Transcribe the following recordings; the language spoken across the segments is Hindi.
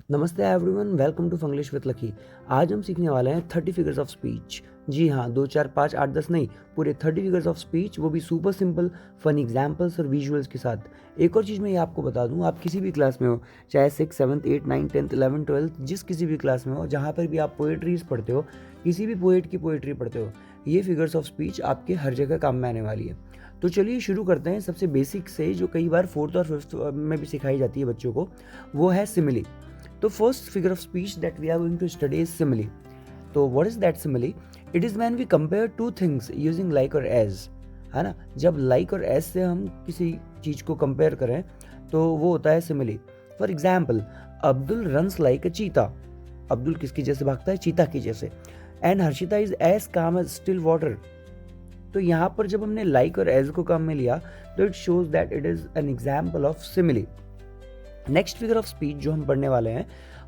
नमस्ते everyone, welcome to Funglish with Lucky. आज हम सीखने वाले हैं 30 फिगर्स ऑफ स्पीच। जी हाँ, 2 4 5 8 10 नहीं, पूरे 30 फिगर्स ऑफ स्पीच, वो भी सुपर सिंपल फन एग्जाम्पल्स और विजुअल्स के साथ। एक और चीज़ मैं ये आपको बता दूँ, आप किसी भी क्लास में हो, चाहे 6 7 8 9 10 11 12, जिस किसी भी क्लास में हो, जहाँ पर भी आप पोएट्रीज पढ़ते हो, किसी भी पोएट की पोएट्री पढ़ते हो, ये फिगर्स ऑफ स्पीच आपके हर जगह काम में आने वाली है। तो चलिए शुरू करते हैं सबसे बेसिक से, जो कई बार 4th और 5th में भी सिखाई जाती है बच्चों को, वो है सिमिली। तो first figure of speech that we are going to study is simile. तो what is that simile? It is when we compare two things using like और एज, है ना। जब लाइक और एज से हम किसी चीज को कंपेयर करें तो वो होता है simile. For example, Abdul runs like अ चीता। अब्दुल किसकी जैसे भागता है? चीता की जैसे। एंड हर्षिता इज एज काम एज स्टिल वाटर। तो यहाँ पर जब हमने लाइक और एज को काम में लिया तो it shows that it is an example of simile. Next figure of speech जो हम पढ़ने वाले हैं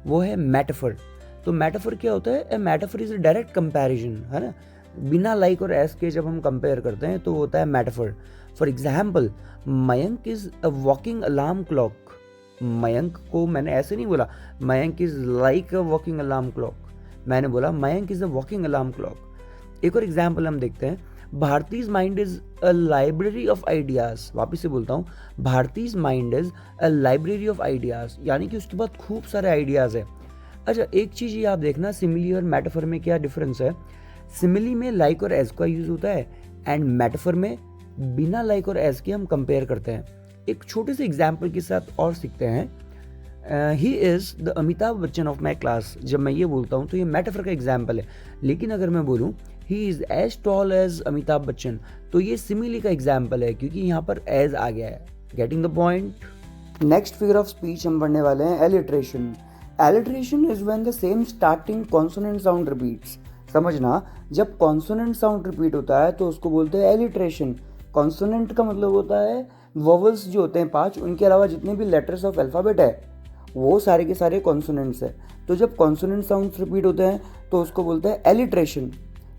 वो है मेटाफर। तो मेटाफर क्या होता है? A metaphor is a direct comparison, है ना। बिना लाइक और एस के जब हम कंपेयर करते हैं तो वो होता है metaphor. For example, Mayank is a walking alarm clock. Mayank को मैंने ऐसे नहीं बोला Mayank is like a walking alarm clock, मैंने बोला Mayank is a walking alarm clock. एक और एग्जाम्पल हम देखते हैं, Bharti's mind is a library of ideas. वापिस से बोलता हूँ, Bharti's mind is a library of ideas, यानी कि उसके पास खूब सारे आइडियाज है। अच्छा, एक चीज ये आप देखना, सिमिली और मेटाफर में क्या डिफरेंस है। सिमिली में लाइक और एज का यूज होता है एंड मेटाफर में बिना लाइक और एज के हम कंपेयर करते हैं। एक छोटे से एग्जाम्पल के साथ और सीखते हैं। He is the Amitabh Bachchan of my class. जब मैं ये बोलता हूँ तो ये मेटाफर का एग्जाम्पल है, लेकिन अगर मैं बोलूँ he is as tall as Amitabh Bachchan, तो ये सिमिली का एग्जाम्पल है, क्योंकि यहाँ पर एज आ गया है। Getting the point. Next figure of speech हम पढ़ने वाले हैं alliteration. Alliteration is when the same starting consonant sound repeats. समझना, जब कॉन्सोनेंट साउंड रिपीट होता है तो उसको बोलते हैं एलिट्रेशन। कॉन्सोनेंट का मतलब होता है वोवल्स जो होते हैं 5, उनके अलावा जितने भी लेटर्स ऑफ अल्फाबेट है वो सारे के सारे कॉन्सोनेंट्स है। तो जब कॉन्सोनेंट साउंड्स रिपीट होते हैं तो उसको बोलते हैं एलिट्रेशन।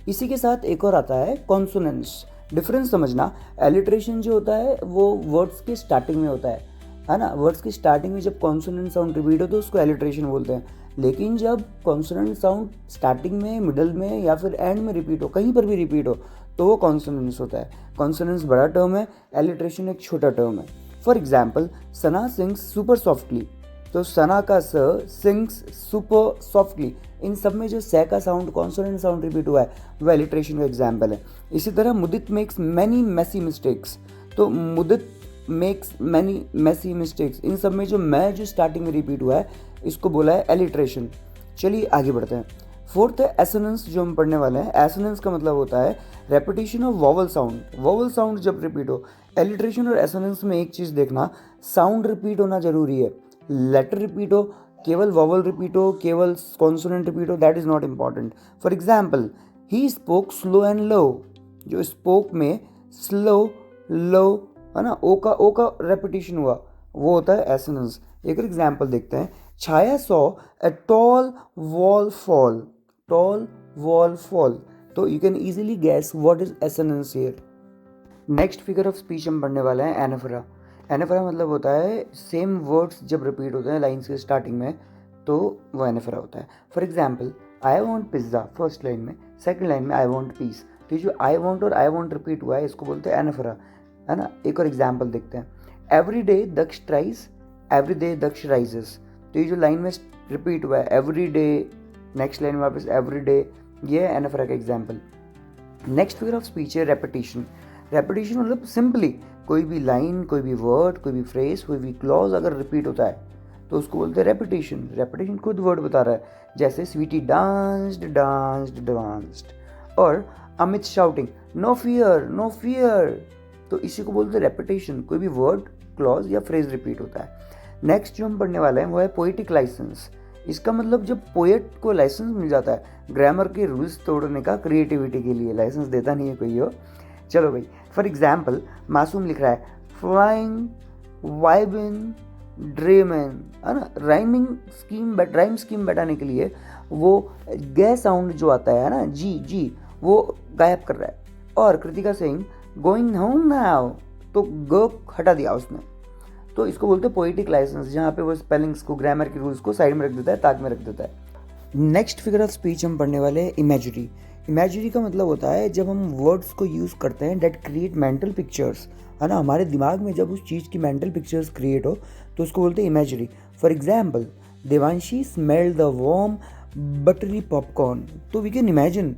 इसी के साथ एक और आता है कॉन्सोनेंट्स। डिफरेंस समझना, एलिट्रेशन जो होता है वो वर्ड्स के स्टार्टिंग में होता है ना। वर्ड्स की स्टार्टिंग में जब कॉन्सोनेंट साउंड रिपीट हो तो उसको एलिट्रेशन बोलते हैं। लेकिन जब कॉन्सोनेंट साउंड स्टार्टिंग में, मिडल में या फिर एंड में रिपीट हो, कहीं पर भी रिपीट हो, तो वो कॉन्सोनेंट्स होता है। कॉन्सोनेंट्स बड़ा टर्म है, एलिट्रेशन एक छोटा टर्म है। For example, Sana sings super softly. तो सना का स, सिंग्स सुपर सॉफ्टली, इन सब में जो से का साउंड कॉन्सोनेंट साउंड रिपीट हुआ है वो एलिट्रेशन का एग्जाम्पल है। इसी तरह मुदित मेक्स मैनी मेसी मिस्टेक्स। तो मुदित मेक्स मैनी मेसी मिस्टेक्स, इन सब में जो मैं जो स्टार्टिंग में रिपीट हुआ है इसको बोला है एलिट्रेशन। चलिए आगे बढ़ते हैं। फोर्थ है एसोनेंस जो हम पढ़ने वाले हैं। एसोनेंस का मतलब होता है repetition of vowel sound. Vowel sound जब रिपीट हो, एलिट्रेशन और एसोनेंस में एक चीज़ देखना, साउंड रिपीट होना जरूरी है। लेटर रिपीट हो, केवल वॉवल रिपीट हो, केवल कॉन्सोनेंट रिपीट हो, that is not important. For example, he spoke slow and low. जो स्पोक में स्लो, लो, है ना, ओ का रेपिटेशन हुआ, वो होता है एसोनेंस। एक और एग्जाम्पल देखते हैं, Chhaya saw a tall wall fall. Tall wall fall, तो you can easily guess what is assonance here. Next figure of speech हम पढ़ने वाले हैं एनाफोरा। एनाफोरा मतलब होता है सेम वर्ड्स जब रिपीट होते हैं लाइन्स के स्टार्टिंग में तो वो एनाफोरा होता है। For example, I want pizza first line में, सेकंड लाइन में आई वॉन्ट पीस। तो जो आई वॉन्ट और आई वॉन्ट रिपीट हुआ है इसको बोलते हैं एनाफोरा, है ना। एक और एग्जाम्पल देखते हैं, एवरी डे दक्ष ट्राइज, एवरी डे दक्ष राइजेस। तो ये जो लाइन में रिपीट हुआ है एवरी डे, नेक्स्ट लाइन में वापस एवरी डे, ये है एनाफोरा का example. Next figure of speech है रेपिटेशन। रेपिटेशन मतलब सिंपली कोई भी लाइन, कोई भी वर्ड, कोई भी फ्रेज, कोई भी क्लॉज अगर रिपीट होता है तो उसको बोलते हैं रेपिटेशन। रेपिटेशन खुद वर्ड बता रहा है, जैसे स्वीटी डांस्ड डांस्ड डांस्ड, और Amit shouting no fear no fear. तो इसी को बोलते हैं रेपिटेशन, कोई भी वर्ड, क्लॉज या फ्रेज रिपीट होता है। नेक्स्ट जो हम पढ़ने वाले हैं वो है पोएटिक लाइसेंस। इसका मतलब जब पोएट को लाइसेंस मिल जाता है ग्रामर के रूल्स तोड़ने का, क्रिएटिविटी के लिए, लाइसेंस देता नहीं है कोई हो। चलो भाई, फॉर एग्जाम्पल, मासूम लिख रहा है फ्लाइंग वाइबिन ड्रेमन, है ना। राइम स्कीम बैठाने के लिए वो गे साउंड जो आता है ना, जी जी, वो गायब कर रहा है। और Kritika Singh going home now, तो ग हटा दिया उसने। तो इसको बोलते हैं पोइटिक लाइसेंस, जहाँ पे वो स्पेलिंग्स को, ग्रामर के रूल्स को साइड में रख देता है, ताक में रख देता है। नेक्स्ट फिगर ऑफ स्पीच हम पढ़ने वाले हैं इमेजरी। इमेजरी का मतलब होता है जब हम वर्ड्स को यूज़ करते हैं डेट क्रिएट मेंटल पिक्चर्स, है ना, हमारे दिमाग में जब उस चीज़ की मेंटल पिक्चर्स क्रिएट हो तो उसको बोलते हैं imagery. For example, Devanshi smelled the warm buttery popcorn. तो वी कैन इमेजिन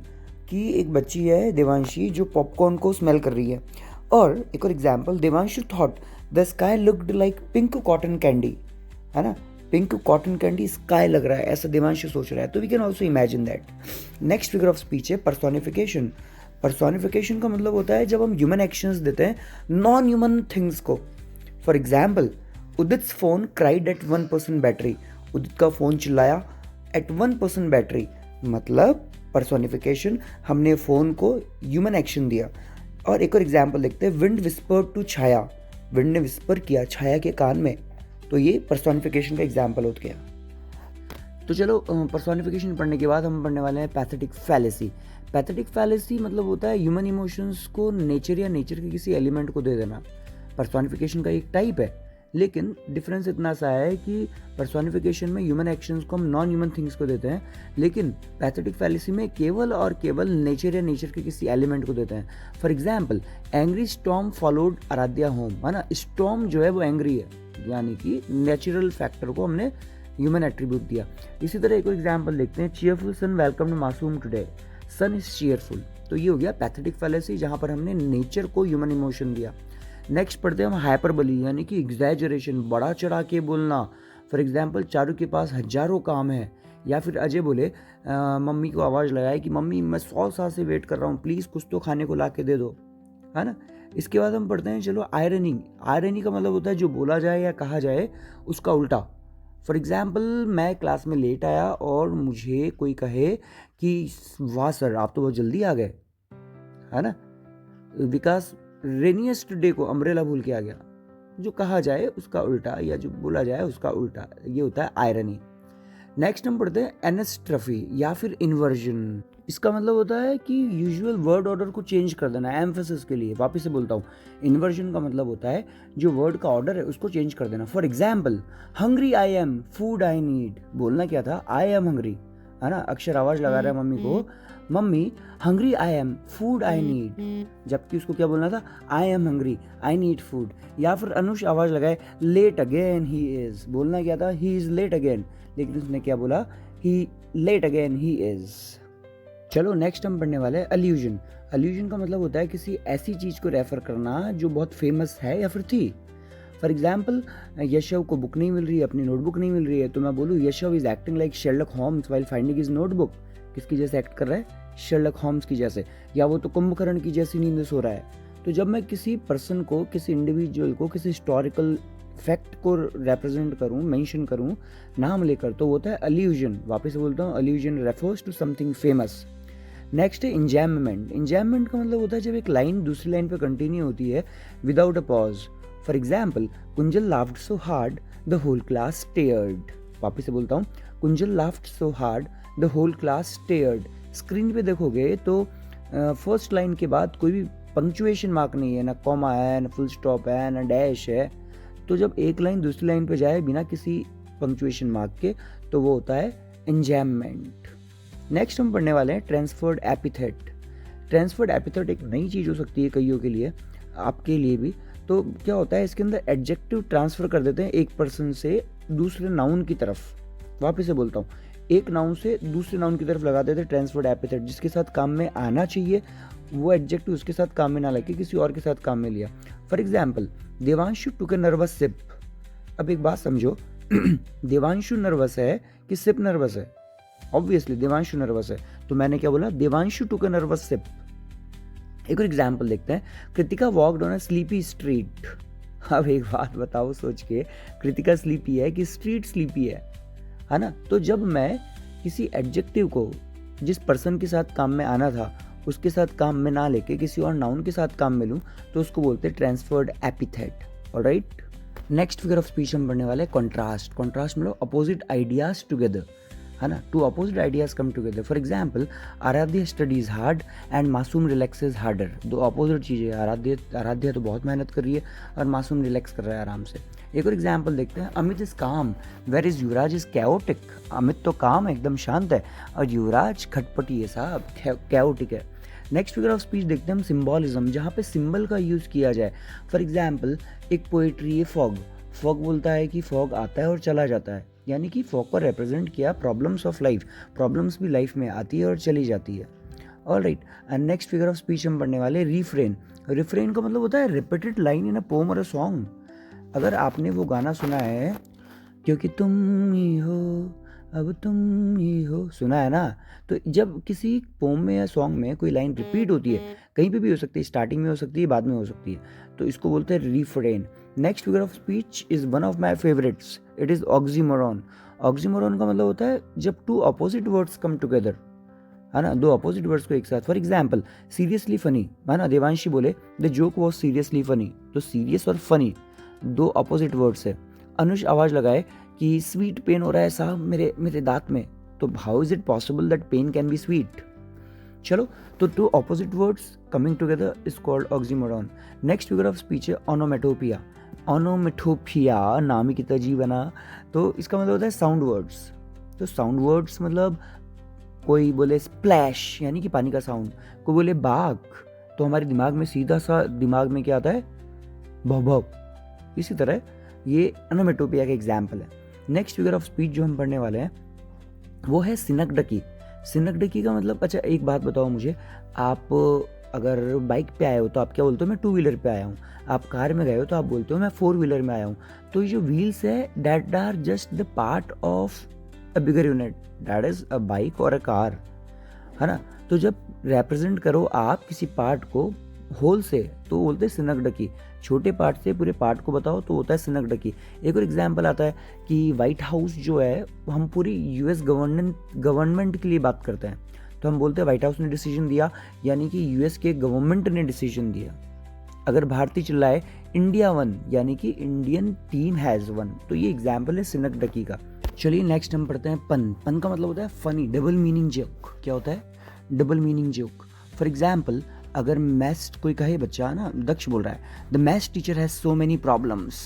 कि एक बच्ची है देवांशी जो पॉपकॉर्न को स्मेल कर रही है। और एक और example, Devanshi thought the sky looked like pink cotton candy, है ना, पिंक कॉटन कैंडी स्काई लग रहा है, ऐसा देवांशी सोच रहा है। तो we can also imagine that. Next figure of speech है पर्सोनिफिकेशन। पर्सोनिफिकेशन का मतलब होता है जब हम ह्यूमन एक्शंस देते हैं नॉन ह्यूमन थिंग्स को। For example, Udit's phone cried at 1% battery. Udit का फोन चिल्लाया एट 1% बैटरी, मतलब पर्सोनिफिकेशन, हमने फोन को ह्यूमन एक्शन दिया। और एक और एग्जाम्पल देखते हैं, wind whispered to Chhaya. Wind ने विस्पर किया छाया के कान में, तो ये पर्सोनिफिकेशन का एग्जाम्पल हो गया। तो चलो पर्सोनिफिकेशन पढ़ने के बाद हम पढ़ने वाले हैं पैथेटिक फैलेसी। पैथेटिक फैलेसी मतलब होता है ह्यूमन इमोशंस को नेचर या नेचर के किसी एलिमेंट को दे देना। पर्सोनिफिकेशन का एक टाइप है, लेकिन डिफरेंस इतना सा है कि पर्सोनिफिकेशन में ह्यूमन एक्शंस को हम नॉन ह्यूमन थिंग्स को देते हैं, लेकिन पैथेटिक फैलेसी में केवल और केवल नेचर या नेचर के किसी एलिमेंट को देते हैं। For example, angry storm followed Aaradhya home, है ना, स्टॉर्म जो है वो एंग्री है, यानी कि नेचुरल फैक्टर को हमने ह्यूमन एट्रीब्यूट दिया। इसी तरह एक और एग्जाम्पल देखते हैं, चीयरफुल सन वेलकम्ड मासूम टुडे, सन इज चीयरफुल। तो ये हो गया पैथेटिक फैलेसी, जहां पर हमने नेचर को ह्यूमन इमोशन दिया। नेक्स्ट पढ़ते हैं हम हाइपरबली, यानी कि एग्जैजरेशन, बड़ा चढ़ा के बोलना। फॉर एग्जाम्पल, चारू के पास हजारों काम है, या फिर अजय बोले मम्मी को आवाज़ लगाए कि मम्मी मैं 100 साल से वेट कर रहा हूँ, प्लीज़ कुछ तो खाने को ला के दे दो, है ना। इसके बाद हम पढ़ते हैं चलो आयरनी। आयरनी का मतलब होता है जो बोला जाए या कहा जाए उसका उल्टा। फॉर एग्जाम्पल, मैं क्लास में लेट आया और मुझे कोई कहे कि वाह सर आप तो बहुत जल्दी आ गए, है ना, बिकॉज रेनिएस्ट डे को अम्ब्रेला भूल के आ गया। जो कहा जाए उसका उल्टा या जो बोला जाए उसका उल्टा, ये होता है आयरनी। नेक्स्ट हम पढ़ते हैं एनेस्ट्रफी या फिर इन्वर्जन। इसका मतलब होता है कि यूजुअल वर्ड ऑर्डर को चेंज कर देना एम्फेसिस के लिए। वापस से बोलता हूँ, इन्वर्जन का मतलब होता है जो वर्ड का ऑर्डर है उसको चेंज कर देना। For example, hungry I am, food I need. बोलना क्या था, आई एम हंग्री, है ना, अक्षर आवाज लगा रहा है मम्मी को, mummy hungry I am, food I need, जबकि उसको क्या बोलना था, I am hungry, I need food. या फिर अनुष आवाज लगाए, लेट अगेन ही इज। बोलना क्या था, ही इज लेट अगेन, लेकिन उसने क्या बोला, ही लेट अगेन ही इज। चलो नेक्स्ट हम पढ़ने वाले हैं अल्यूजन। अल्यूजन का मतलब होता है किसी ऐसी चीज को रेफर करना जो बहुत फेमस है या फिर थी। फॉर एग्जाम्पल, यशव को बुक नहीं मिल रही है, अपनी नोटबुक नहीं मिल रही है, तो मैं बोलूँ Yashav is acting like Sherlock Holmes while finding his notebook. किसकी जैसे एक्ट कर रहा है, शेरलॉक होम्स की जैसे, या वो तो कुंभकर्ण की जैसी नींद सो रहा है। तो जब मैं किसी पर्सन को, किसी इंडिविजुअल को, किसी हिस्टोरिकल फैक्ट को रिप्रेजेंट करूं, मेंशन करूं नाम लेकर, तो होता है अल्यूजन। वापस बोलता हूँ, allusion refers to something famous. Next है इंजैममेंट। इंजैममेंट का मतलब होता है जब एक लाइन दूसरी लाइन पे कंटिन्यू होती है without a pause. For example, Kunjal laughed so hard the whole class stared. वापस से बोलता हूँ, Kunjal laughed so hard the whole class stared. Screen पे देखोगे तो फर्स्ट लाइन के बाद कोई भी पंक्चुएशन मार्क नहीं है, ना कॉमा है, ना फुल स्टॉप है, ना डैश है। तो जब एक लाइन दूसरी लाइन पे जाए बिना किसी पंक्चुएशन मार्क के, तो वो होता है इंजैममेंट। नेक्स्ट हम पढ़ने वाले हैं ट्रांसफर्ड एपिथेट। ट्रांसफर्ड एपिथेट एक नई चीज़ हो सकती है कईयों के लिए, आपके लिए भी। तो क्या होता है, इसके अंदर एडजेक्टिव ट्रांसफर कर देते हैं एक पर्सन से दूसरे नाउन की तरफ। वापस से बोलता हूँ, एक नाउन से दूसरे नाउन की तरफ लगा देते हैं ट्रांसफर्ड एपिथेट। जिसके साथ काम में आना चाहिए वो एडजेक्टिव उसके साथ काम में ना लगे, किसी और के साथ काम में लिया। For example, Devanshu took a nervous sip. अब एक बात समझो, देवांशु नर्वस है कि सिप नर्वस है? ऑब्वियसली देवांशु नर्वस है, तो मैंने क्या बोला, Devanshu took a nervous sip. एक और एग्जाम्पल देखते हैं, Kritika walked on a sleepy street. अब एक बात बताओ सोच के, कृतिका स्लीपी है कि स्ट्रीट स्लीपी है ना। तो जब मैं किसी एडजेक्टिव को जिस पर्सन के साथ काम में आना था उसके साथ काम में ना लेके किसी और नाउन के साथ काम में लूँ, तो उसको बोलते हैं transferred epithet. Alright, next figure of speech हम पढ़ने वाले कॉन्ट्रास्ट। कॉन्ट्रास्ट मतलब अपोजिट आइडियाज टुगेदर, है ना, two opposite ideas come together. For example, Aaradhya studies hard and Masoom relaxes harder. दो अपोजिट चीज़ें, आराध्या तो बहुत मेहनत कर रही है और मासूम रिलैक्स कर रहा है आराम से। एक और एग्जाम्पल देखते हैं, Amit is calm whereas Yuvraj is chaotic. Amit तो काम है, एकदम शांत है, और युवराज खटपटी है साहब, कैओटिक है। नेक्स्ट फिगर ऑफ स्पीच देखते हैं हम, सिम्बॉलिज्म, जहाँ पे सिंबल का यूज़ किया जाए। फॉर एग्जाम्पल एक पोइट्री है फॉग। फॉग बोलता है कि फॉग आता है और चला जाता है, यानी कि फॉग को रिप्रेजेंट किया प्रॉब्लम्स ऑफ लाइफ। प्रॉब्लम्स भी लाइफ में आती है और चली जाती है। All right, and next figure of speech हम पढ़ने वाले रिफ्रेन। रिफ्रेन का मतलब होता है repeated line in a poem और अ सॉन्ग। अगर आपने वो गाना सुना है, क्योंकि तुम ही हो अब तुम ही हो, सुना है ना, तो जब किसी पोम में या सॉन्ग में कोई लाइन रिपीट होती है, कहीं पे भी हो सकती है, स्टार्टिंग में हो सकती है, बाद में हो सकती है, तो इसको बोलते हैं refrain. Next figure of speech is one of my favourites, it is oxymoron. Oxymoron का मतलब होता है जब two opposite words come together, है ना, दो अपोजिट वर्ड्स को एक साथ। फॉर एग्जाम्पल सीरियसली फनी, है ना, देवांशी बोले the joke was seriously funny, तो सीरियस और फनी दो अपोजिट वर्ड्स है। अनुज आवाज लगाए कि स्वीट पेन हो रहा है साहब मेरे दांत में, तो how is it possible that pain can be sweet. चलो, तो two opposite words coming together is called oxymoron. Next figure of speech है ओनोमेटोपिया। ओनोमेटोपिया नाम ही कितना जी बना, तो इसका मतलब होता है साउंड वर्ड्स। तो साउंड वर्ड्स मतलब कोई बोले स्प्लैश यानी कि पानी का साउंड, कोई बोले बाघ, तो हमारे दिमाग में सीधा सा दिमाग में क्या आता है, भव। इसी तरह ये ओनोमेटोपिया का एग्जाम्पल है। नेक्स्ट फिगर ऑफ स्पीच जो हम पढ़ने वाले हैं वो है सिनकडकी। सिनकडकी का मतलब, अच्छा एक बात बताओ मुझे, आप अगर बाइक पे आए हो तो आप क्या बोलते हो, मैं 2 व्हीलर पे आया हूँ। आप कार में गए हो तो आप बोलते हो मैं 4 व्हीलर में आया हूँ। तो ये जो व्हील्स है that are just the part of a bigger unit, that is a bike और अ कार, है ना। तो जब रिप्रेजेंट करो आप किसी पार्ट को होल से तो बोलते हैं सिनकडकी। छोटे पार्ट से पूरे पार्ट को बताओ तो होता है सिनकडकी। एक और एग्जाम्पल आता है कि व्हाइट हाउस जो है, हम पूरी यूएस गवर्नमेंट के लिए बात करते हैं, तो हम बोलते हैं व्हाइट हाउस ने डिसीजन दिया, यानी कि यूएस के गवर्नमेंट ने डिसीजन दिया। अगर भारतीय चिल्लाए इंडिया वन, यानी कि इंडियन टीम हैज वन, तो ये एग्जाम्पल है सिनकडकी का। चलिए नेक्स्ट हम पढ़ते हैं पन। पन का मतलब होता है फनी, डबल मीनिंग जोक। क्या होता है, double meaning joke. For example अगर मैथ्स कोई कहे, बच्चा ना दक्ष बोल रहा है the maths teacher has so many problems,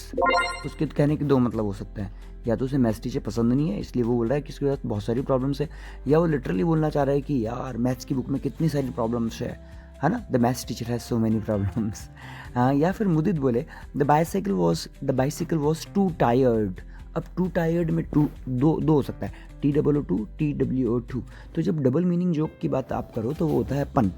उसके कहने के दो मतलब हो सकते हैं, या तो उसे मैथ्स टीचर पसंद नहीं है इसलिए वो बोल रहा है कि इसके साथ बहुत सारी प्रॉब्लम्स है, या वो लिटरली बोलना चाह रहा है कि यार मैथ्स की बुक में कितनी सारी प्रॉब्लम्स है ना, the maths teacher has so many problems. या फिर मुदित बोले the bicycle was to tired. अब टू टायर्ड में दो हो सकता है, TOO2 TWO2। तो जब डबल मीनिंग जोक की बात आप करो तो वो होता है पन।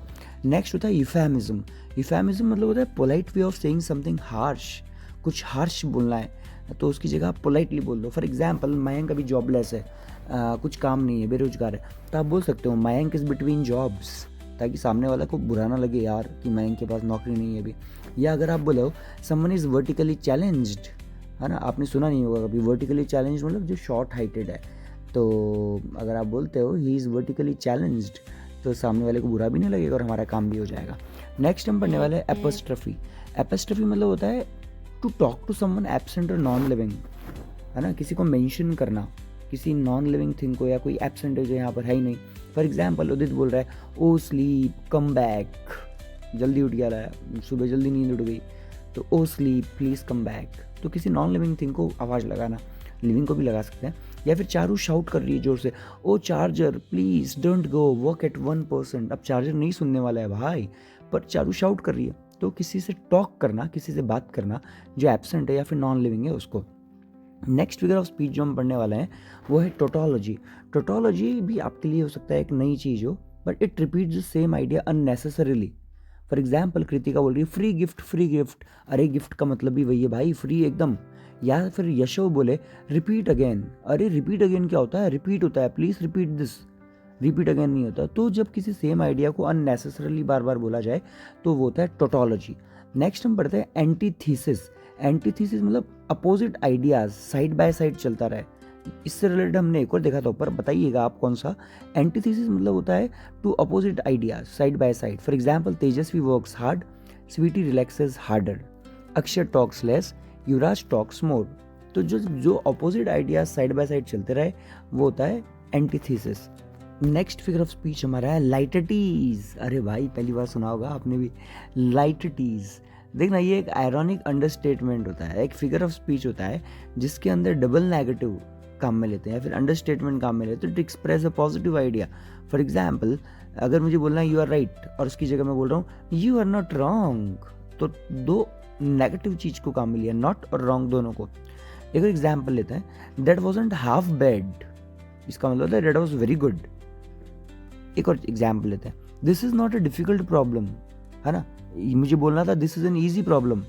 नेक्स्ट होता है यूफेमिज्म। यूफेमिज्म मतलब होता है polite way of saying something harsh, कुछ हार्श बोलना है तो उसकी जगह आप पोलाइटली बोल दो। फॉर एग्जाम्पल मयंक अभी जॉबलेस है, कुछ काम नहीं है, बेरोजगार है, तो आप बोल सकते हो मयंक इज बिटवीन जॉब्स, ताकि सामने वाला को बुरा ना लगे यार कि मयंक के पास नौकरी नहीं है अभी। या अगर आप बोलो समवन इज वर्टिकली चैलेंज्ड, है ना, आपने सुना नहीं होगा कभी, वर्टिकली चैलेंज मतलब जो शॉर्ट हाइटेड है, तो अगर आप बोलते हो ही इज़ वर्टिकली चैलेंज्ड तो सामने वाले को बुरा भी नहीं लगेगा और हमारा काम भी हो जाएगा। नेक्स्ट हम पढ़ने वाले हैं एपोस्ट्रफी। एपोस्ट्रफी मतलब होता है to talk to someone absent और नॉन लिविंग, है ना, किसी को मेंशन करना, किसी नॉन लिविंग थिंग को, या कोई एब्सेंट है जो यहाँ पर है ही नहीं। फॉर एग्जाम्पल उदित बोल रहा है ओ स्लीप कम बैक, जल्दी उठ गया है, सुबह जल्दी नींद उठ गई, तो ओ स्लीप प्लीज़ कम बैक। तो किसी नॉन लिविंग थिंग को आवाज़ लगाना, लिविंग को भी लगा सकते हैं। या फिर चारू शाउट कर रही है जोर से oh charger please don't go work at 1%। अब चार्जर नहीं सुनने वाला है भाई, पर चारू शाउट कर रही है, तो किसी से टॉक करना, किसी से बात करना जो एब्सेंट है या फिर नॉन लिविंग है उसको। नेक्स्ट फिगर ऑफ स्पीच जो हम पढ़ने वाले हैं वो है टोटोलॉजी। टोटोलॉजी भी आपके लिए हो सकता है एक नई चीज़ हो, but it repeats the same idea unnecessarily. For example Kritika बोल रही है फ्री गिफ्ट फ्री गिफ्ट, अरे गिफ्ट का मतलब भी वही है भाई, फ्री एकदम। या फिर यशो बोले रिपीट अगेन, अरे रिपीट अगेन क्या होता है, रिपीट होता है, please repeat this, repeat again नहीं होता। तो जब किसी सेम आइडिया को अननेसेसरली बार बार बोला जाए तो वो होता है टोटोलॉजी। नेक्स्ट हम पढ़ते हैं एंटीथीसिस। एंटीथीसिस मतलब opposite ideas side by side चलता रहे। इससे रिलेटेड हमने एक और देखा था ऊपर, बताइएगा आप कौन सा। एंटीथीसिस मतलब होता है two opposite ideas side by side. For example Tejasvi works hard, Sweety relaxes harder, Akshar talks less, Yuvraj talks more. तो जो opposite ideas side by side चलते रहे वो होता है antithesis. Next figure of speech हमारा है लाइटटीज। अरे भाई पहली बार सुना होगा आपने भी, लाइटटीज। देखना ये एक आयरॉनिक अंडरस्टेटमेंट होता है, एक फिगर ऑफ स्पीच होता है जिसके अंदर डबल नेगेटिव काम में लेते हैं या फिर अंडरस्टेटमेंट काम में लेते हैं to express a positive idea. For example, अगर मुझे बोलना है यू आर राइट और उसकी जगह मैं बोल रहा हूँ यू आर नॉट रॉन्ग, तो दो नेगेटिव चीज को काम में लिया, नॉट और रॉन्ग दोनों को। एक और एग्जाम्पल लेते हैं, दैट वॉजंट हाफ बैड, इसका मतलब होता है दैट वॉज वेरी गुड। एक और एग्जाम्पल लेते हैं, this is not a difficult problem, है ना, मुझे बोलना था this is an easy problem,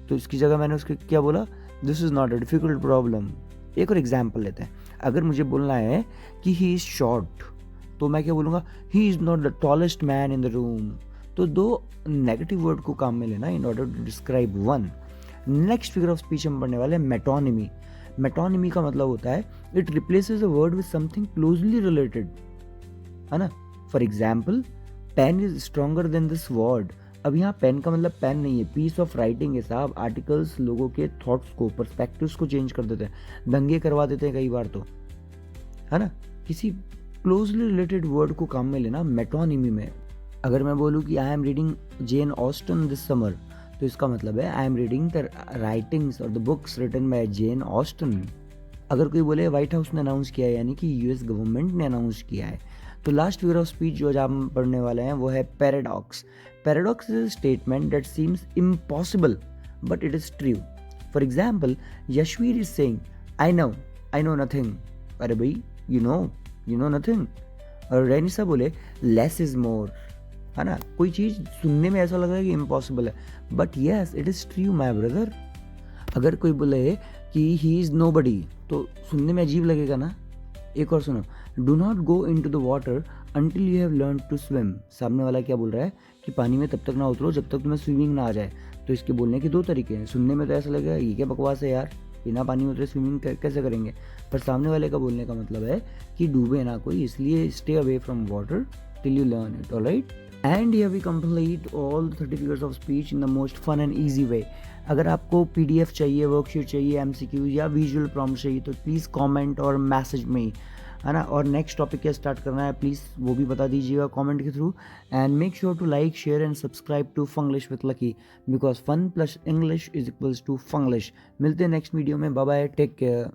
तो इसकी जगह मैंने उसके क्या बोला, this is not a difficult problem. एक और एग्जाम्पल लेते हैं, अगर मुझे बोलना है कि ही इज शॉर्ट, तो मैं क्या बोलूँगा, he is not the tallest man in the room. तो दो नेगेटिव वर्ड को काम में लेना in order to describe one. Next figure of speech हम पढ़ने वाले हैं मेटोनिमी। मेटोनिमी का मतलब होता है it replaces a word with something closely related, है ना। For example, pen is stronger than this word. अब यहाँ पेन का मतलब पेन नहीं है, पीस ऑफ राइटिंग है साहब। आर्टिकल्स लोगों के थॉट्स को, पर्सपेक्टिव्स को चेंज कर देते हैं, दंगे करवा देते हैं कई बार, तो है ना। किसी क्लोजली रिलेटेड वर्ड को काम में लेना मेटोनिमी में। अगर मैं बोलूँ कि I am reading Jane Austen this summer, तो इसका मतलब है I am reading the writings और the books written by Jane Austen. अगर कोई बोले व्हाइट हाउस ने अनाउंस किया है, यानी कि यूएस गवर्नमेंट ने अनाउंस किया है। तो लास्ट फिगर ऑफ स्पीच जो आज हम पढ़ने वाले हैं वो है paradox. Paradox is a statement that seems impossible but it is true. For example, Yashveer is saying I know nothing. अरे भाई, यू नो नथिंग। और रेनिसा बोले लेस इज मोर, है ना। कोई चीज सुनने में ऐसा लग रहा है कि इम्पॉसिबल है, but yes it is true my brother. अगर कोई बोले कि ही इज नोबडी, तो सुनने में अजीब लगेगा ना। एक और सुनो, do not go into the water until you have learn to swim. सामने वाला क्या बोल रहा है कि पानी में तब तक ना उतरो जब तक तुम्हें स्विमिंग ना आ जाए। तो इसके बोलने के दो तरीके हैं। सुनने में तो ऐसा लगेगा ये क्या बकवास है यार, बिना पानी में उतरे स्विमिंग कैसे करेंगे, पर सामने वाले का बोलने का मतलब है कि डूबे ना कोई, इसलिए stay away from water till you learn it, alright. And here we complete all the 30 figures of speech in the most fun and easy way. अगर आपको PDF चाहिए, वर्कशीट चाहिए, MCQ या विजुअल प्रॉम्प्ट चाहिए तो प्लीज़ कमेंट और मैसेज में, है ना। और नेक्स्ट टॉपिक क्या स्टार्ट करना है प्लीज़ वो भी बता दीजिएगा कमेंट के through. And make sure to like, share and subscribe to Funglish with Lucky, because fun plus English is equals to Funglish. मिलते हैं नेक्स्ट वीडियो में, बाय बाय, टेक केयर।